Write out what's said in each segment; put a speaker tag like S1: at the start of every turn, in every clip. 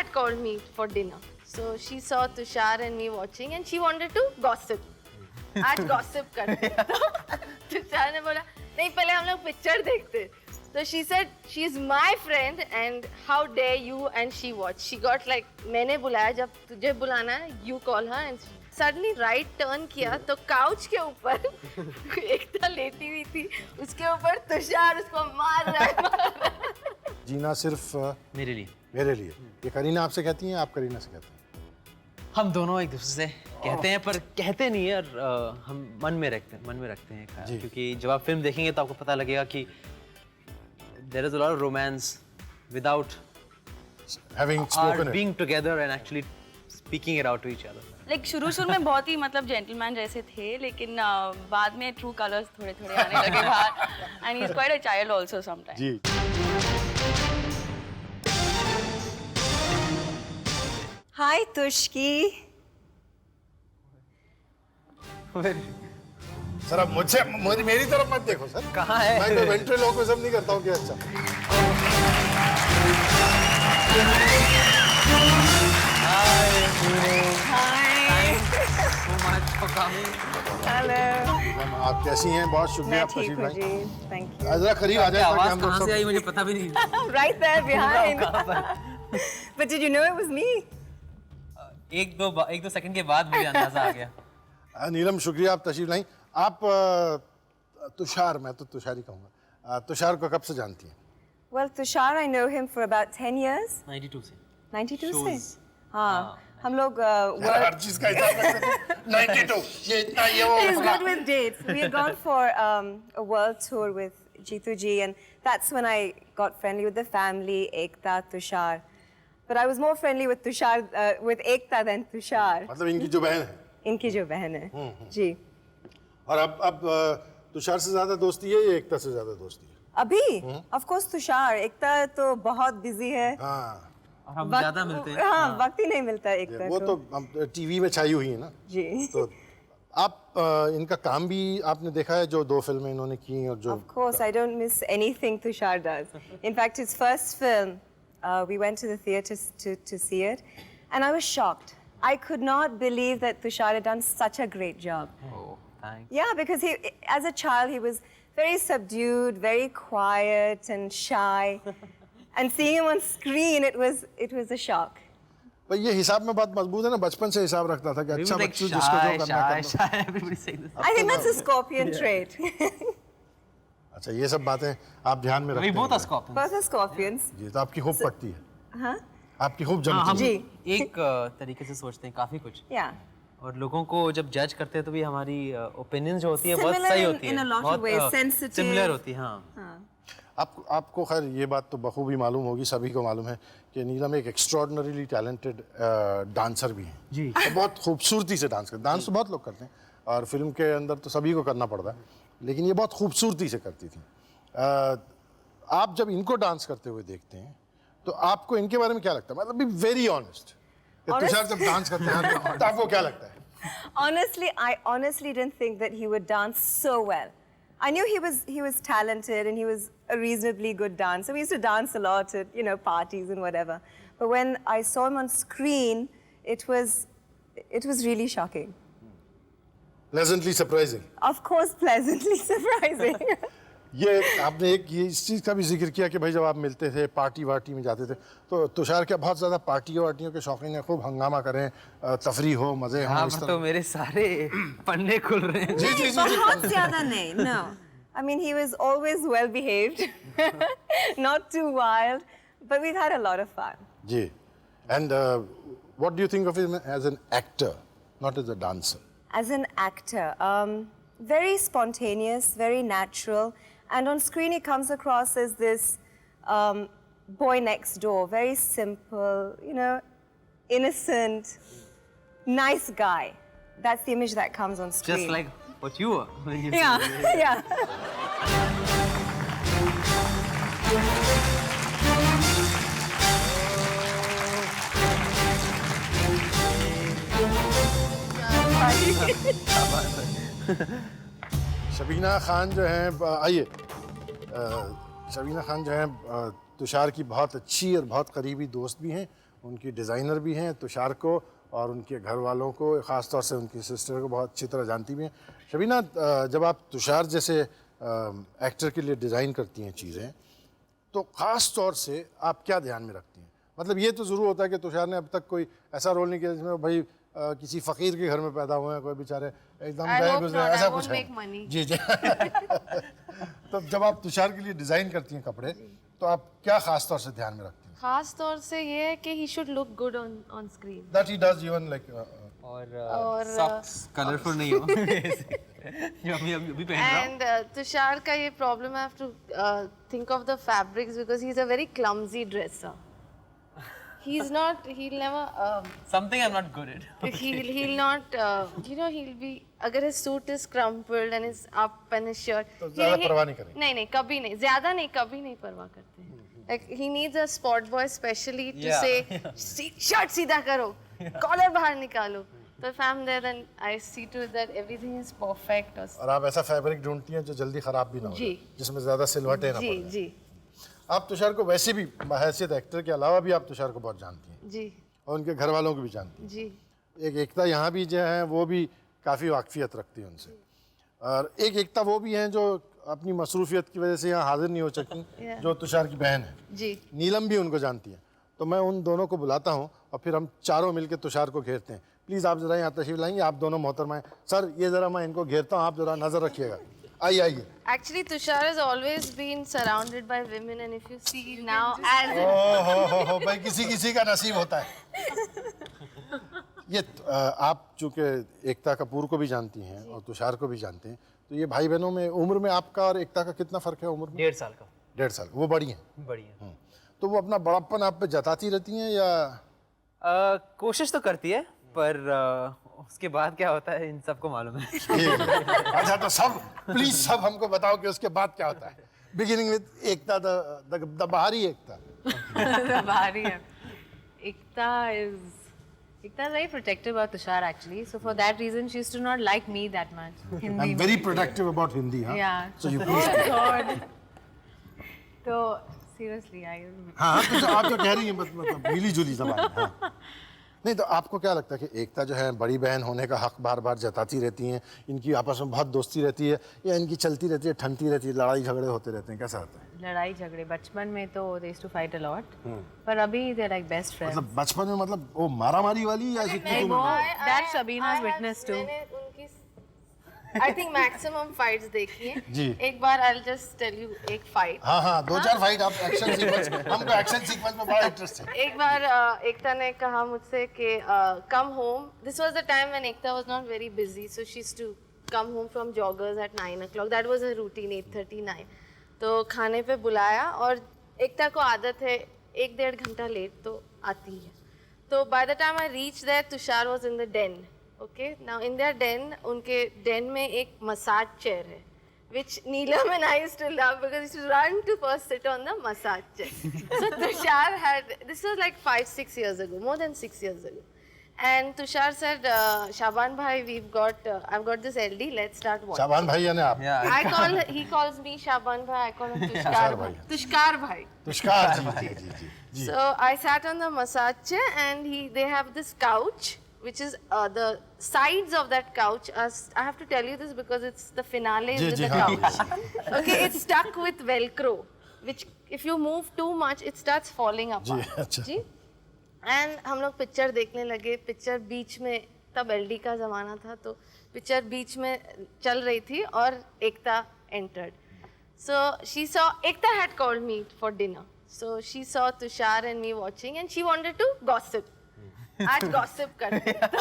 S1: had called me for dinner. So she saw Tushar and me watching and she wanted to gossip. आज gossip करते हैं तो तुषार ने बोला नहीं पहले हम लोग पिक्चर देखते. So she said she's my friend and how dare you and she watched. She got like मैंने बुलाया जब तुझे बुलाना है you call her and suddenly right turn किया तो couch के ऊपर एकता लेटी हुई थी उसके ऊपर तुषार उसको मार रहा है.
S2: जीना सिर्फ
S3: मेरे लिए.
S2: ये करीना आपसे कहती हैं, आप करीना से कहते हैं?
S3: हम दोनों एक दूसरे से कहते हैं पर कहते नहीं है और हम मन में रखते हैं ख्याल. क्योंकि जब आप फिल्म देखेंगे तो आपको पता लगेगा कि there is a lot of romance without
S2: Having spoken
S3: being together and actually speaking it out to each other.
S4: Like शुरू में बहुत ही मतलब जेंटलमैन जैसे थे लेकिन बाद में ट्रू कलर्स थोड़े आने लगे बाहर. And he's quite a child also sometimes.
S2: जी.
S5: Hi Tushki.
S2: सर अब मेरी तरफ मत देखो सर.
S3: कहाँ है?
S2: मैं कोई वेंट्रिलोक्विज्म नहीं करता हूँ कि अच्छा. आप कैसी हैं? बहुत शुक्रिया आप तशरीफ लाई.
S5: Thank you.
S2: जरा करीब आ जाए ताकि
S3: आवाज
S2: हम लोग
S3: कहाँ से
S2: सब.
S3: आई मुझे पता भी नहीं.
S5: Right there behind. But did you know it was me?
S3: एक दो सेकंड के बाद मुझे अंदाजा आ गया.
S2: नीलम शुक्रिया आप तशरीफ लाई. आप तुषार, मैं तो तुषार ही कहूँगा, तुषार को कब से जानती हैं?
S5: Well, Tushar, I know him for about 10 years.
S3: 92 से.
S5: 92 से.
S3: Shows.
S5: हाँ. हम लोग
S2: हर चीज का हिसाब रखते हैं. 92 ये इतना ये वो.
S5: He's good with dates. We had gone for a world tour with Jeetu ji, and that's when I got friendly with the family, Ekta, Tushar. But I was more friendly with Tushar, with Ekta than Tushar.
S2: मतलब इनकी जो बहन है.
S5: इनकी जो बहन है. जी.
S2: और अब तुषार से ज्यादा दोस्ती है या एकता से ज्यादा दोस्ती है?
S5: अभी? Of course Tushar. एकता तो बहुत busy है.
S2: हाँ.
S3: और हम ज्यादा मिलते हैं.
S5: हाँ, वक्त ही नहीं मिलता एकता
S2: वो
S5: को.
S2: तो टीवी में छाई हुई है ना.
S5: जी.
S2: तो आप इनका काम भी आपने देखा है जो 2 फिल्में इन्होंने की और जो.
S5: Of course, I don't miss anything Tushar does. In fact, his first film, we went to the theatre to see it, and I was shocked. I could not believe that Tushar had done such a great job.
S3: Oh, thanks.
S5: Yeah, because he, as a child, he was very subdued, very quiet and shy, and seeing him on screen, it was a shock.
S2: पर ये हिसाब में बात मजबूत है ना. बचपन से हिसाब रखता था कि अच्छा बच्चों जिसको जो करना है करना.
S3: Everybody saying this.
S5: I think that's a Scorpion trait.
S2: अच्छा ये सब बातें आप ध्यान में रखते
S3: We both
S2: हैं.
S3: are Scorpions.
S5: Both are Scorpions.
S2: जी तो आपकी खूब पकती है.
S5: Huh?
S2: आपकी खूब
S3: हाँ, हम
S2: जमती है.
S5: जी.
S3: एक तरीके से सोचते हैं काफी कुछ.
S5: Yeah.
S3: और लोगों को जब जज करते हैं तो भी हमारी ओपिनियन जो होती है बहुत
S5: Similar
S3: सही
S5: in-
S3: होती है.
S5: in a lot of
S3: बहुत
S5: ways, sensitive.
S3: सिमिलर होती है. हाँ.
S2: आपको खैर ये बात तो बखूबी मालूम होगी, सभी को मालूम है कि नीलम एक एक्स्ट्रॉर्डनरीली टैलेंटेड डांसर भी हैं.
S3: जी.
S2: और बहुत खूबसूरती से डांस करते हैं. डांस तो बहुत लोग करते हैं और फिल्म के अंदर तो सभी को करना पड़ता है, लेकिन ये बहुत खूबसूरती से करती थी. आप जब इनको डांस करते हुए देखते हैं तो आपको इनके बारे में क्या लगता है? मतलब बी वेरी ऑनेस्ट. तुषार जब डांस करते हैं तो आपको क्या लगता है?
S5: Honestly, I honestly didn't think that he would dance so well. I knew he was talented and he was a reasonably good dancer. We used to dance a lot at parties and whatever. But when I saw him on screen, it was really shocking.
S2: Pleasantly surprising.
S5: Of course, pleasantly surprising.
S2: ये आपने एक ये इस चीज़ का भी जिक्र किया कि भाई जब आप मिलते थे पार्टी वार्टी में जाते थे तो तुषार क्या बहुत ज़्यादा पार्टियों के शौकीन है, खूब हंगामा करें, तफरी हो, मज़े हो.
S3: हाँ
S2: इस
S3: तो
S2: तरह.
S3: मेरे सारे पन्ने खुल रहे हैं.
S2: जी जी जी जी.
S5: बहुत ज़्यादा नहीं, no. I mean, he was always well behaved, not too wild, but we've had a lot of fun.
S2: Ji. And what do you think of him as an actor, not as a dancer?
S5: As an actor, very spontaneous, very natural, and on screen he comes across as this boy next door, very simple, innocent, nice guy. That's the image that comes on screen.
S3: Just like what you were when you
S5: Yeah, yeah.
S2: Shabina Khan जो हैं, आइए. शबीना खान जो हैं तुषार की बहुत अच्छी और बहुत करीबी दोस्त भी हैं. उनकी डिज़ाइनर भी हैं तुषार को, और उनके घर वालों को, ख़ास तौर से उनकी सिस्टर को बहुत अच्छी तरह जानती भी हैं। शबीना, जब आप तुषार जैसे एक्टर के लिए डिज़ाइन करती हैं चीज़ें, तो ख़ास तौर से आप क्या ध्यान में रखती हैं? मतलब ये तो ज़रूर होता है कि तुषार ने अब तक कोई ऐसा रोल नहीं किया जिसमें भाई किसी फ़कीर के घर में पैदा हुए हैं, कोई बेचारे एकदम
S1: I
S2: गए
S1: hope
S2: गुजरे,
S1: not, I
S2: ऐसा
S1: won't
S2: कुछ है?
S1: make money.
S2: जी जी। तो जब आप तुषार के लिए डिज़ाइन करती हैं कपड़े, तो आप क्या ख़ास तौर से ध्यान में रखती हैं?
S1: खास तौर से ये है कि he should look good on screen.
S2: That he does even like
S3: और सॉक्स कलरफुल नहीं हो जो अभी पहन रहा हूँ।
S1: एंड तुषार का ये problem, I have to think of the fabrics because he is a very clumsy dresser. He's not, he'll never,
S3: Something I'm not good at.
S1: he'll not, you know, he'll be, अगर his suit is crumpled and is up and his shirt,
S2: तो ज़्यादा परवाह नहीं करेंगे।
S1: नहीं, कभी नहीं, ज़्यादा नहीं, कभी नहीं परवाह करते हैं। Like he needs a spot boy specially to
S3: Yeah.
S1: say, shirt सीधा करो, collar बाहर निकालो। तो if I'm there, then I see to it that everything is perfect
S2: और आप ऐसा फैब्रिक ढूंढती हैं जो जल्दी ख़राब भी ना हो,
S1: जी।
S2: जिसमें ज़्यादा सिलवटें ना
S1: जी
S2: पड़ जाएं।
S1: जी
S2: आप तुषार को वैसे भी हैसियत एक्टर के अलावा भी आप तुषार को बहुत जानती हैं,
S1: जी
S2: और उनके घर वालों को भी जानती हैं।
S1: जी।
S2: एक एकता यहाँ भी जो है वो भी काफ़ी वाकफियत रखती है उनसे, और एक एकता वो भी हैं जो अपनी मसरूफियत की वजह से यहाँ हाजिर नहीं हो सकती,
S1: Yeah.
S2: जो तुषार की बहन है।
S1: जी
S2: नीलम भी उनको जानती है। तो मैं उन दोनों को बुलाता हूँ और फिर हम चारों मिलकर तुषार को घेरते हैं। प्लीज़ आप ज़रा यहाँ तशरीफ लाएंगे, आप दोनों मोहतरमा हैं। सर ये ज़रा मैं इनको घेरता हूँ, आप ज़रा नज़र रखिएगा। आइए आइए।
S1: Actually, Tushar has always been surrounded by women, and if you see now, as in,
S2: हो भाई, किसी किसी का नसीब होता है। ये आप चूँकि एकता कपूर को भी जानती हैं और तुषार को भी जानते हैं, तो ये भाई बहनों में उम्र में आपका और एकता का कितना फ़र्क है उम्र में?
S3: 1.5 साल का।
S2: 1.5 साल। वो बड़ी हैं?
S3: बढ़िया।
S2: तो वो अपना बड़प्पन आप पे जताती रहती हैं या?
S3: कोशिश तो करती है, पर उसके बाद क्या होता है इन सबको मालूम है।
S2: अच्छा, तो सब प्लीज सब हमको बताओ कि उसके बाद क्या होता है। बिगिनिंग विद एकता, द बाहरी एकता।
S6: Bari hai. Ekta is very protective about Tushar actually. So for that reason, she used to not like me that much. Hindi.
S2: I'm very protective about Hindi, huh?
S6: Yeah.
S2: So you please.
S6: God. So seriously, I.
S2: हाँ, तो आप जो कह रही हैं मतलब मिली जुली जबान है, हाँ। नहीं, तो आपको क्या लगता है कि एकता जो है बड़ी बहन होने का हक बार बार जताती रहती हैं, इनकी आपस में बहुत दोस्ती रहती है, या इनकी चलती रहती है, ठनती रहती है, लड़ाई झगड़े होते रहते हैं, कैसा होता है?
S6: लड़ाई झगड़े बचपन में तो they used to fight a lot. पर अभी they're like best friends.
S2: मतलब बचपन में मतलब वो मारामारी वाली या ऐसी कुछ में?
S6: That Shabina's witness too.
S1: मैंने उनकी I think maximum fights देखी हैं।
S2: जी।
S1: एक बार I'll just tell you एक fight।
S2: हाँ हाँ, 2-4 फाइट आप एक्शन सीक्वेंस, हमको एक्शन सीक्वेंस में बड़ा इंटरेस्ट है।
S1: एक बार एकता ने कहा मुझसे कि come home. This was the time when Ekta was not very busy, so she used to come home from joggers at 9 o'clock. That was her routine, 8:39. तो खाने पे बुलाया, और एकता को आदत है 1-1.5 घंटा लेट तो आती है। तो by the time I reached there, Tushar was in the den. Okay, now in their den, उनके den में एक massage chair है, which Neelam and I used to love because we used to run to first sit on the massage chair. So Tushar had, this was like 5-6 years ago, more than 6 years ago. And Tushar said, Shaban bhai, I've got this LD, let's start watching.
S2: शाबान भाई यानी आप?
S1: He calls me Shaban bhai, I call him
S2: Tushar
S1: Tushar
S2: bhai.
S1: bhai. Tushkar bhai.
S2: तुष्कार ji.
S1: So I sat on the massage chair, and they have this couch, which is the sides of that couch. I have to tell you this because it's the finale with the couch. Okay, it's stuck with Velcro, which if you move too much, it starts falling apart.
S2: जी, अच्छा।
S1: जी। And हम लोग picture देखने लगे। Picture बीच में, तब LD का ज़माना था, तो पिक्चर बीच में चल रही थी और एकता entered. So she saw, Ekta had called me for dinner. So she saw Tushar and me watching, and she wanted to gossip. आज gossip करते। तो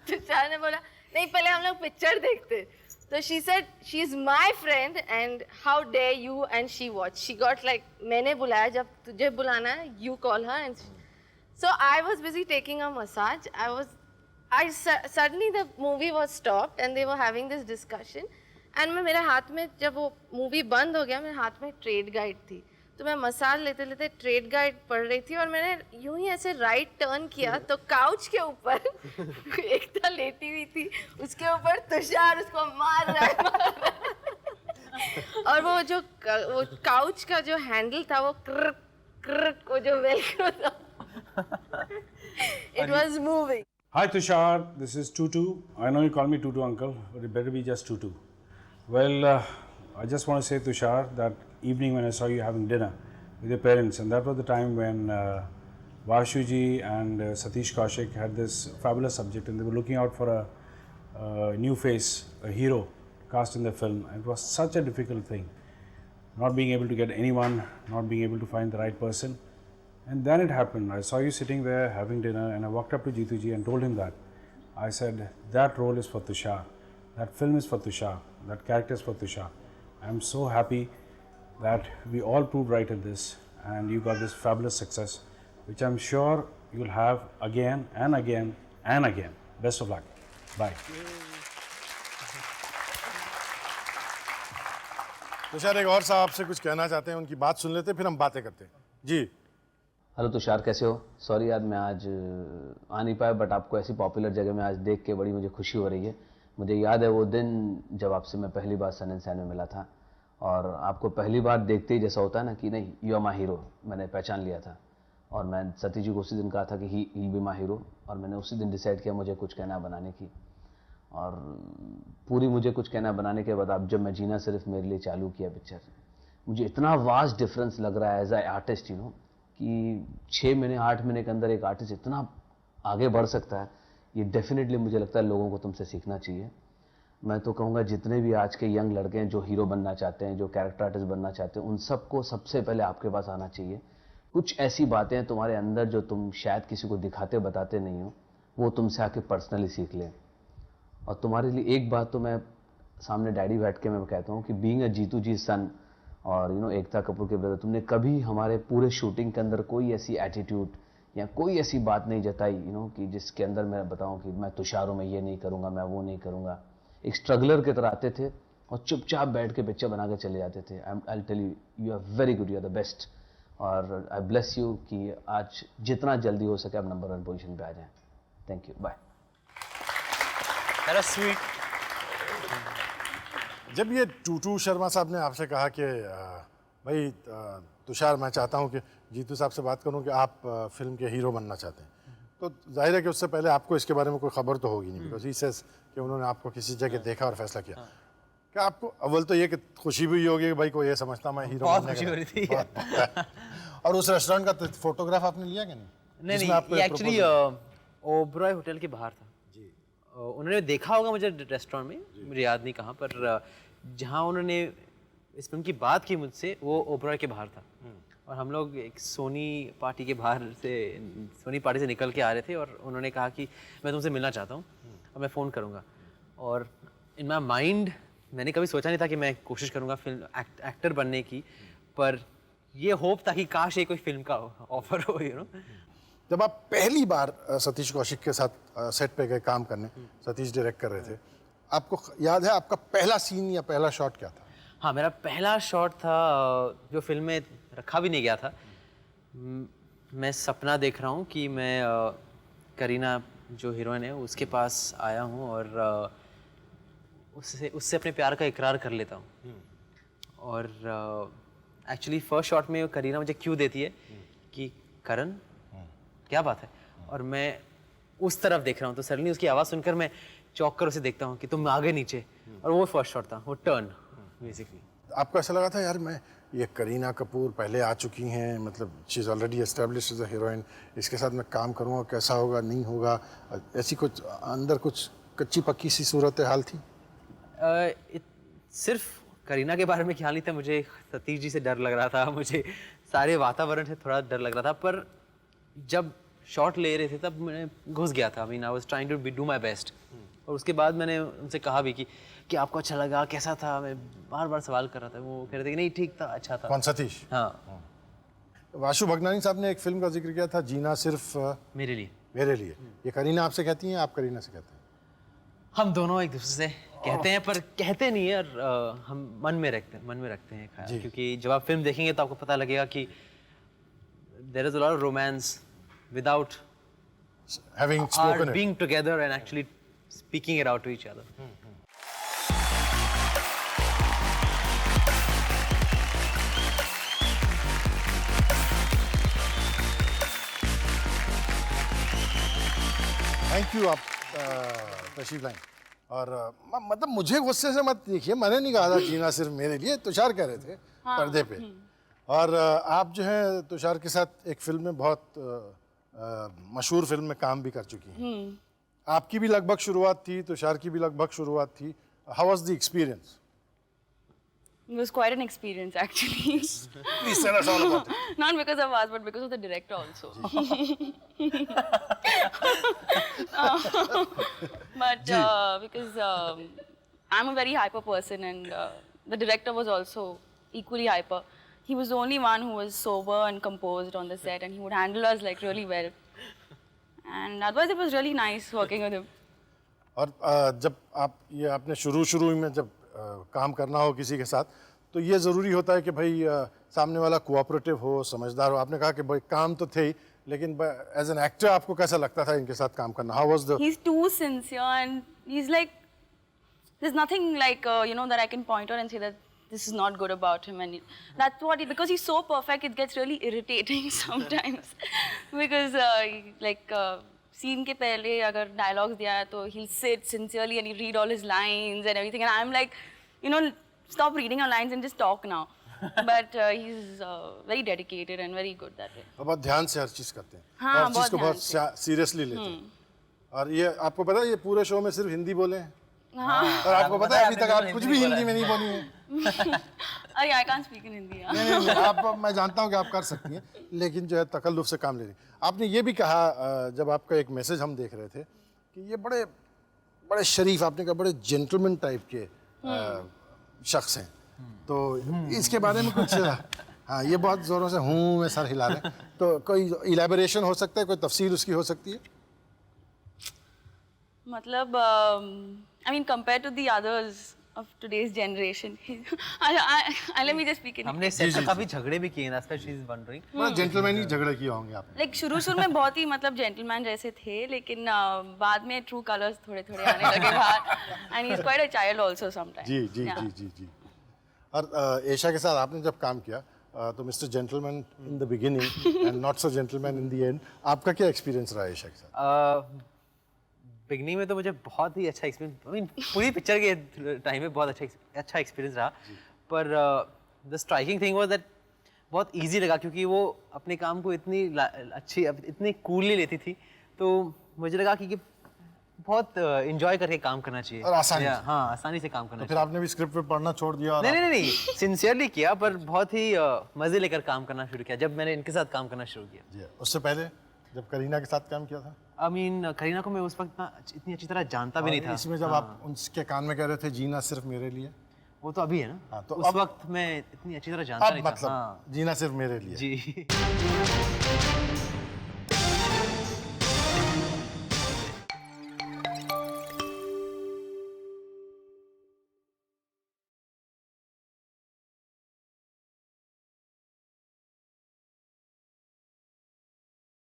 S1: तुषार ने बोला नहीं, पहले हम लोग पिक्चर देखते। तो she said she is my friend and how dare you, and she watched. She got like, मैंने बुलाया, जब तुझे बुलाना है you call her. And so I was busy taking a massage. Suddenly the movie was stopped and they were having this discussion. And मैं, मेरे हाथ में, जब वो मूवी बंद हो गया, मेरे हाथ में ट्रेड गाइड थी, तो मैं मसाज लेते लेते ट्रेड गाइड पढ़ रही थी, और मैंने यूं ही ऐसे राइट टर्न किया तो काउच के ऊपर एकता लेटी हुई थी, उसके ऊपर तुषार उसको मार रहा है। और वो काउच का जो हैंडल था वो वो जो वेलक्रो था It was moving.
S7: Hi Tushar, this is Tutu. I know you call me Tutu uncle, but it better be just Tutu. Well, I just want to say Tushar, that evening when I saw you having dinner with your parents, and that was the time when Vashuji and Satish Kaushik had this fabulous subject, and they were looking out for a new face, a hero cast in the film. It was such a difficult thing, not being able to get anyone, not being able to find the right person. And then it happened. I saw you sitting there having dinner, and I walked up to Jeetuji and told him that. I said, that role is for Tushar. That film is for Tushar. That character is for Tushar. I'm so happy that we all proved right in this, and you got this fabulous success, which I'm sure you'll have again and again and again. Best of luck. Bye.
S2: Tushar एक और साहब आपसे कुछ कहना चाहते हैं, उनकी बात सुन लेते हैं, फिर हम बातें करते हैं। जी।
S8: हेलो तुषार, कैसे हो? सॉरी यार, मैं आज आ नहीं पाया, बट आपको ऐसी पॉपुलर जगह में आज देख के बड़ी मुझे खुशी हो रही है। मुझे याद है वो दिन जब आपसे मैं पहली बार सन एंड सैन में मिला था, और आपको पहली बार देखते ही जैसा होता है ना कि नहीं, यू आर माई हीरो, मैंने पहचान लिया था। और मैं सतीश जी को उसी दिन कहा था कि he will be my hero, और मैंने उसी दिन डिसाइड किया मुझे कुछ कहना बनाने की। और पूरी मुझे कुछ कहना बनाने के बाद अब जब मैं जीना सिर्फ मेरे लिए चालू किया पिक्चर, मुझे इतना वास्ट डिफरेंस लग रहा है as a artist, you know, कि 6 महीने 8 महीने के अंदर एक आर्टिस्ट इतना आगे बढ़ सकता है। ये डेफिनेटली मुझे लगता है लोगों को तुमसे सीखना चाहिए। मैं तो कहूँगा जितने भी आज के यंग लड़के हैं जो हीरो बनना चाहते हैं, जो कैरेक्टर आर्टिस्ट बनना चाहते हैं, उन सबको सबसे पहले आपके पास आना चाहिए। कुछ ऐसी बातें हैं तुम्हारे अंदर जो तुम शायद किसी को दिखाते बताते नहीं हो, वो तुमसे आके पर्सनली सीख लें। और तुम्हारे लिए एक बात तो मैं सामने डैडी बैठ के मैं कहता हूँ कि बीइंग अ जीतू जी सन और यू नो एकता कपूर के ब्रदर, तुमने कभी हमारे पूरे शूटिंग के अंदर कोई ऐसी एटीट्यूड या कोई ऐसी बात नहीं जताई, यू नो, कि जिसके अंदर मैं बताऊं कि मैं तुषार हूं, मैं ये नहीं करूंगा, मैं वो नहीं करूंगा। एक स्ट्रगलर की तरह आते थे और चुपचाप बैठ के पिक्चर बना के चले जाते थे। I tell you, you are very good, you are the best. और आई ब्लेस यू कि आज जितना जल्दी हो सके आप नंबर 1 पोजीशन पे आ जाएं। Thank you, bye.
S3: That was sweet.
S2: जब ये टूटू शर्मा साहब ने आपसे कहा कि भाई तुषार, मैं चाहता हूँ कि जीतू साहब से बात करूँ कि आप फिल्म के हीरो बनना चाहते हैं, तो जाहिर है कि उससे पहले आपको इसके बारे में कोई खबर तो होगी नहीं, बिकॉज ही सेज कि उन्होंने आपको किसी जगह देखा और फैसला किया। क्या आपको अव्वल तो ये कि खुशी भी होगी कि भाई कोई ये समझता मैं हीरो
S3: बहुत
S2: बनने
S3: खुशी
S2: का
S3: हो रही थी।
S2: और उस रेस्टोरेंट का फोटोग्राफ आपने लिया कि नहीं?
S3: नहीं, ये एक्चुअली ओबरॉय होटल के बाहर था जी। उन्होंने देखा होगा मुझे रेस्टोरेंट में, मुझे याद नहीं कहाँ पर, जहाँ उन्होंने इस फिल्म की बात की मुझसे, वो ओबरॉय के बाहर था। और हम लोग एक सोनी पार्टी से निकल के आ रहे थे, और उन्होंने कहा कि मैं तुमसे मिलना चाहता हूँ और मैं फ़ोन करूँगा। और इन माई माइंड मैंने कभी सोचा नहीं था कि मैं कोशिश करूँगा फिल्म एक्टर बनने की, पर ये होप था कि काश ये कोई फिल्म का ऑफर हो, यू नो।
S2: जब आप पहली बार सतीश कौशिक के साथ सेट पे गए काम करने, सतीश डायरेक्ट कर रहे थे, आपको याद है आपका पहला सीन या पहला शॉट क्या था?
S3: हाँ, मेरा पहला शॉट था जो फिल्म में रखा भी नहीं गया था। मैं सपना देख रहा हूँ कि मैं करीना जो हीरोइन है उसके पास आया हूँ और उससे अपने प्यार का इकरार कर लेता हूँ। और एक्चुअली फर्स्ट शॉट में करीना मुझे क्यों देती है कि करण क्या बात है, और मैं उस तरफ देख रहा हूँ, तो सडनली उसकी आवाज़ सुनकर मैं चौंक कर उसे देखता हूँ कि तुम आगे नीचे, और वो फर्स्ट शॉट था, वो टर्न बेसिकली।
S2: आपको ऐसा लगा था यार मैं ये करीना कपूर पहले आ चुकी हैं, मतलब she is already established as a heroine, इसके साथ मैं काम करूँगा, कैसा होगा नहीं होगा, ऐसी कुछ अंदर कुछ कच्ची पक्की सी सूरत हाल थी?
S3: सिर्फ करीना के बारे में ख्याल नहीं था, मुझे सतीश जी से डर लग रहा था, मुझे सारे वातावरण से थोड़ा डर लग रहा था, पर जब शॉट ले रहे थे तब मैं घुस गया था। I was trying to do my best. और उसके बाद मैंने उनसे कहा भी कि आपको अच्छा लगा, कैसा था, मैं बार बार सवाल कर रहा था, वो कह रहे थे कि नहीं ठीक था, अच्छा था।
S2: कौन, सतीश?
S3: हाँ।
S2: वाशु भगनानी साहब ने एक फिल्म का जिक्र किया था, जीना सिर्फ
S3: मेरे लिए।
S2: ये करीना आपसे कहती हैं, आप करीना से कहते हैं?
S3: हम दोनों एक दूसरे से कहते हैं, पर कहते नहीं है, और हम मन में रखते हैं ख्याल, क्योंकि जब आप फिल्म देखेंगे तो आपको पता लगेगा कि there is a lot of romance without
S2: having spoken
S3: being together and actually speaking it out to each other.
S2: Thank you आप तशरीफ लाएं। और मतलब मुझे गुस्से से मत देखिए, मैंने नहीं कहा था जीना सिर्फ मेरे लिए, तुषार कह रहे थे पर्दे पे। और आप जो है तुषार के साथ एक फिल्म में बहुत मशहूर फिल्म में काम भी कर चुकी हैं। आपकी भी लगभग शुरुआत थी, तुषार की भी लगभग शुरुआत थी। How was the experience?
S4: It was quite an experience actually.
S2: Please tell us all about it.
S4: Not because of us, but because of the director also. But because I'm a very hyper person, and the director was also equally hyper. He was the only one who was sober and composed on the set, and he would handle us like really well. And otherwise, it was really nice working with him.
S2: और जब आप ये आपने शुरू में जब काम करना हो किसी के साथ, तो ये ज़रूरी होता है कि भाई सामने वाला कोऑपरेटिव हो, समझदार हो। आपने कहा कि भाई काम तो थे ही, लेकिन एज एन एक्टर आपको कैसा लगता था इनके साथ काम करना? How was the?
S4: He's too sincere, and he's like, there's nothing like that I can point out and say that this is not good about him, and that's what because he's so perfect, it gets really irritating sometimes because scene के पहले अगर dialogues दिया है तो he'll sit sincerely and he'll read all his lines and everything, and I'm like, stop reading your lines and just talk now. But he's very dedicated and very good that way.
S2: बहुत ध्यान से हर चीज़ करते हैं,
S4: हाँ,
S2: हर चीज़
S4: बहुत
S2: को बहुत seriously लेते हैं। और ये आपको पता है ये पूरे शो में सिर्फ हिंदी बोले हैं। और आपको पता है अभी तक आप कुछ भी हिंदी में नहीं बोली हैं।
S4: अरे I can't speak in Hindi.
S2: नहीं, आप मैं जानता हूँ कि आप कर सकती हैं, लेकिन जो है तकल्लुफ से काम ले रही हैं। आपने ये भी कहा जब आपका एक मैसेज हम देख रहे थे कि ये बड़े बड़े शरीफ, आपने कहा बड़े जेंटलमैन टाइप के शख्स हैं, तो इसके बारे में कुछ हाँ, ये बहुत ज़ोरों से हूँ में सर हिला रहे हैं, तो कोई इलेबोरेशन हो सकता है, कोई तफसील उसकी हो सकती है?
S4: मतलब I mean compared to the others of today's generation, let me just speak in
S3: हमने सेट पे काफी झगड़े भी किए हैं, that's why she is wondering.
S2: बड़ा जेंटलमैनी झगड़े किए होंगे आपने।
S4: लाइक शुरू में बहुत ही मतलब जेंटलमैन जैसे थे, लेकिन बाद में ट्रू कलर्स थोड़े आने लगे बाहर, and he is quite a child also sometimes.
S2: जी जी जी जी जी। और एशा के साथ आपने जब काम किया तो mister gentleman in the beginning and not so gentleman in the end, आपका क्या एक्सपीरियंस रहा एशा के साथ?
S3: बिगनिंग में तो मुझे बहुत ही अच्छा एक्सपीरियंस, आई मीन पूरी पिक्चर के टाइम में बहुत अच्छा एक्सपीरियंस रहा, पर the striking thing was that बहुत इजी लगा, क्योंकि वो अपने काम को इतनी कूलली लेती थी, तो मुझे लगा कि बहुत एंजॉय करके काम करना चाहिए
S2: और आसानी से।
S3: हाँ, आसानी से काम करना
S2: तो फिर आपने भी स्क्रिप्ट पे पढ़ना छोड़ दिया? और
S3: नहीं, सिंसियरली किया, पर बहुत ही मजे लेकर काम करना शुरू किया जब मैंने इनके साथ काम करना शुरू किया।
S2: जी, उससे पहले जब करीना के साथ काम किया था?
S3: आई मीन करीना को मैं उस वक्त इतनी अच्छी तरह जानता भी नहीं था।
S2: इसमें जब आप उनके कान में कह रहे थे जीना सिर्फ मेरे लिए,
S3: वो तो अभी है ना।
S2: हाँ, तो
S3: उस वक्त मैं इतनी अच्छी तरह जानता नहीं था।
S2: मतलब जीना सिर्फ मेरे लिए।
S3: जी